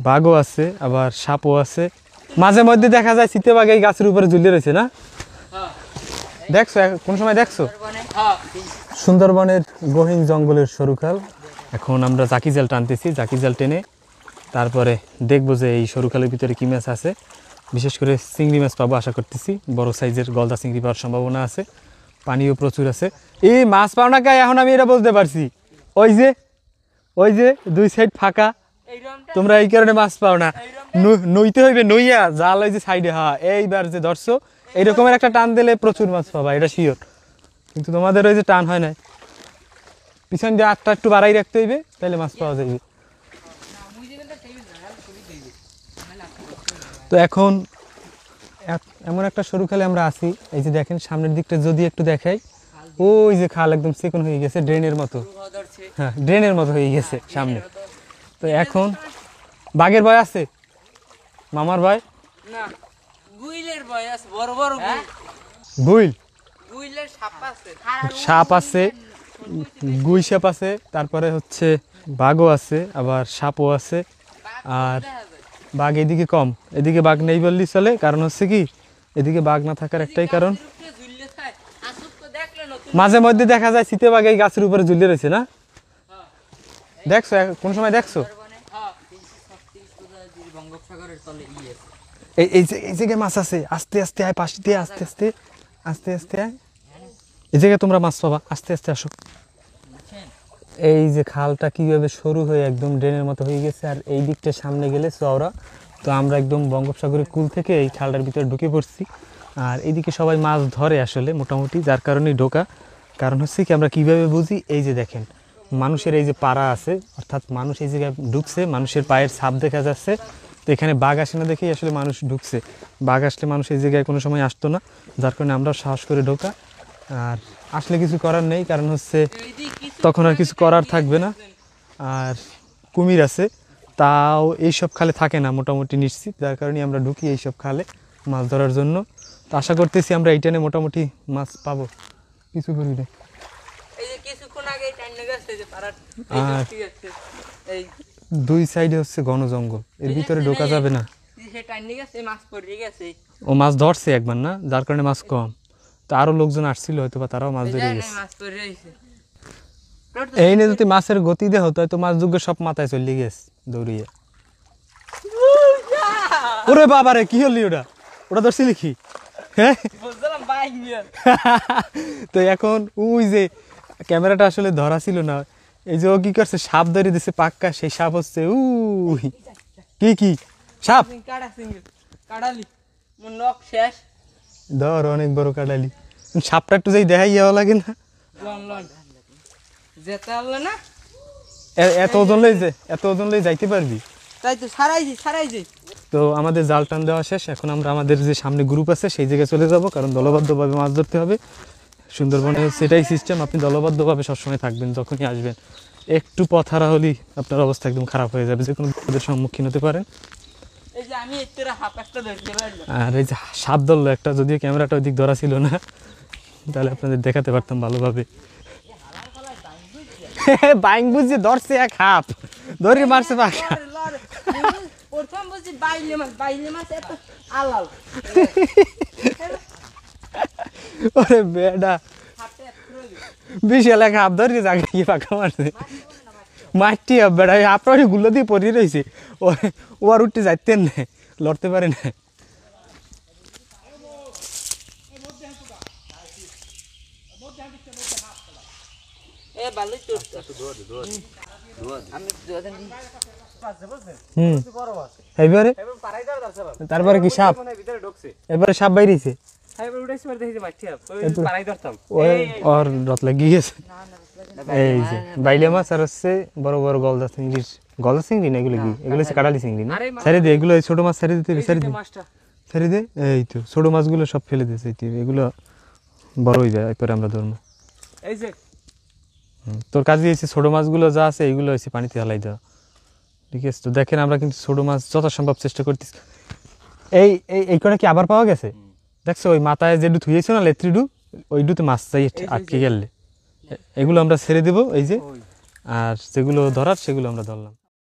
বাঘও আছে আবার সাপও আছে, মাঝে মধ্যে দেখা যায় চিতাবাঘ এই গাছের উপরে ঝুলিয়ে রয়েছে না? দেখছো কোন সময় দেখছো? সুন্দরবনের গহীন জঙ্গলের সরুখাল। এখন আমরা জাকি জাল টানতেছি, জাকি জাল টেনে তারপরে দেখবো যে এই সরুখালের ভিতরে কি মাছ আছে। বিশেষ করে চিংড়ি মাছ পাবো আশা করতেছি, বড় সাইজের গলদা চিংড়ি পাওয়ার সম্ভাবনা আছে, পানিও প্রচুর আছে। এই মাছ পাও না গায়ে, এখন আমি এটা বুঝতে পারছি, ওই যে দুই সাইড ফাঁকা, তোমরা এই কারণে মাছ পাও না। নইতে হইবে, নইয়া জাল ওই যে সাইডে, হ্যাঁ এইবার যে ধরছো এইরকমের একটা টান দিলে প্রচুর মাছ পাবা, এটা শিওর। কিন্তু তোমাদের ওই যে টান হয় না, পিছন দিয়ে আটটা একটু বাড়াই রাখতে হইবে, তাহলে মাছ পাওয়া যাবে। তো এখন এমন একটা সরু খালে আমরা আছি, এই যে দেখেন সামনের দিকটা যদি একটু দেখাই, ওই যে খাল একদম চিকন হয়ে গেছে, ড্রেনের মতো, হ্যাঁ ড্রেনের মতো হয়ে গেছে সামনে। তো এখন বাঘের ভয় আছে, মামার ভয় না, গুইলের ভয় আছে, বড় বড় গুইল, গুইলের সাপ আছে, গুই সাপ আছে, তারপরে হচ্ছে বাঘও আছে, আবার সাপও আছে। আর বাঘ এদিকে কম, এদিকে বাঘ নেই বললেই চলে। কারণ হচ্ছে কি, এদিকে বাঘ না থাকার একটাই কারণ, মাঝে মধ্যে দেখা যায় চিতাবাঘ এই গাছের উপরে ঝুলিয়ে রয়েছে না? দেখছো কোন সময় দেখছো? এই জায়গায় মাছ আছে, আস্তে আস্তে আয়, পাশে দিয়ে আস্তে আস্তে আস্তে আস্তে আয়, এই জায়গায় তোমরা মাছ পাবা, আস্তে আস্তে আসো। এই যে খালটা কিভাবে সরু হয়ে একদম ড্রেনের মতো হয়ে গেছে, আর এই দিকটা সামনে গেলে চওড়া। তো আমরা একদম বঙ্গোপসাগরের কূল থেকে এই খালটার ভিতরে ঢুকে পড়ছি। আর এইদিকে সবাই মাছ ধরে আসলে মোটামুটি, যার কারণেই ঢোকা। কারণ হচ্ছে কি, আমরা কিভাবে বুঝি, এই যে দেখেন মানুষের এই যে পাড়া আছে, অর্থাৎ মানুষ এই জায়গায় ঢুকছে, মানুষের পায়ের ছাপ দেখা যাচ্ছে। তো এখানে বাঘ আসে না দেখেই আসলে মানুষ ঢুকছে, বাঘ আসলে মানুষ এই জায়গায় কোনো সময় আসতো না, যার কারণে আমরা সাহস করে ঢোকা। আর আসলে কিছু করার নেই, কারণ হচ্ছে তখন আর কিছু করার থাকবে না। আর কুমির আছে, তাও এইসব খালে থাকে না মোটামুটি নিশ্চিত, যার কারণে আমরা ঢুকি এইসব খালে মাছ ধরার জন্য। তো আশা করতেছি আমরা এই টাইমে মোটামুটি মাছ পাবো, কিছু করি না। আর দুই সাইডে হচ্ছে ঘন জঙ্গল, এর ভিতরে ঢোকা যাবে না। ও মাছ ধরছে একবার না, যার কারণে মাছ কম। তো আরো লোকজন আসছিল হয়তো, বা তারাও মাছ ধরে গেছে। এই নিয়ে যদি মাছের গতি দেহ, হয়তো মাছ যুগের সব মাথায় চলে গেছে দৌড়িয়ে। ওরে বাবারে, কি হলি ওটা? ওটা ধরছিলি কি? হ্যাঁ তো এখন ওই যে ক্যামেরাটা আসলে ধরা ছিল না, এই যে ও কি করছে, সাপ ধরে দিছে পাক্কা। সেই সাপ হচ্ছে কি সাপ, ধর অনেক বড় কাটালি। সাপটা একটু যাই দেখাই যাওয়া লাগে না, এত ওজন লই যাইতে পারবি? তো আমাদের জাল টান দেওয়া শেষ, এখন আমরা আমাদের যে সামনে গ্রুপ আছে সেই জায়গায় চলে যাব, কারণ দলবদ্ধভাবে মাছ ধরতে হবে। সুন্দরবনে সেটাই সিস্টেম, আপনি দলবদ্ধভাবে সবসময় থাকবেন। যখনই আসবেন একটু পথ হারা হলেই আপনার অবস্থা একদম খারাপ হয়ে যাবে, যে কোনো বিপদের সম্মুখীন হতে পারেন। আর এই যে সাপ ধরলো একটা, যদিও ক্যামেরাটা ওইদিক ধরা ছিল না, তাহলে আপনাদের দেখাতে পারতাম ভালোভাবে। বাইং বুঝছে ধরছে এক হাফ ধরে মারছে পাখা। ওরে বেডা, বিশাল এক হাফ ধরে জায়গা গিয়ে পাখা মারছে, মারটি বেড়া আপনার গুলো দিয়ে পড়িয়ে রয়েছে। ও আর উঠতে যাইতেন না, লড়তে পারে না। তারপরে কি সাপ, এবারে সাপ বাইরেছে, এই যে বাইলে মাছ আর হচ্ছে বড় বড় গলদা চিংড়ি না, এগুলো কি, এগুলো হচ্ছে কাটালি চিংড়ি না? ছেড়ে দে এগুলো, ছোট মাছ ছেড়ে দিতে, ছেড়ে দে। এই তো ছোট মাছগুলো সব ফেলে দিয়েছে, এগুলো বড় হয়ে যায়, এরপরে আমরা ধরবো। এই যে তোর কাজে হয়েছে ছোট মাছগুলো যা আছে এইগুলো হয়েছে পানিতে হালাই দেওয়া, ঠিক আছে? তো দেখেন আমরা কিন্তু ছোট মাছ যথাসম্ভব চেষ্টা করতেছি। এই কটা কি আবার পাওয়া গেছে? দেখছো ওই মাথায় যে ধুয়েছে না লেত্রিডু, ওইডুতে মাছ চাই আটকে গেলে, এগুলো আমরা ছেড়ে দেবো এই যে, আর যেগুলো ধরার সেগুলো আমরা ধরলাম।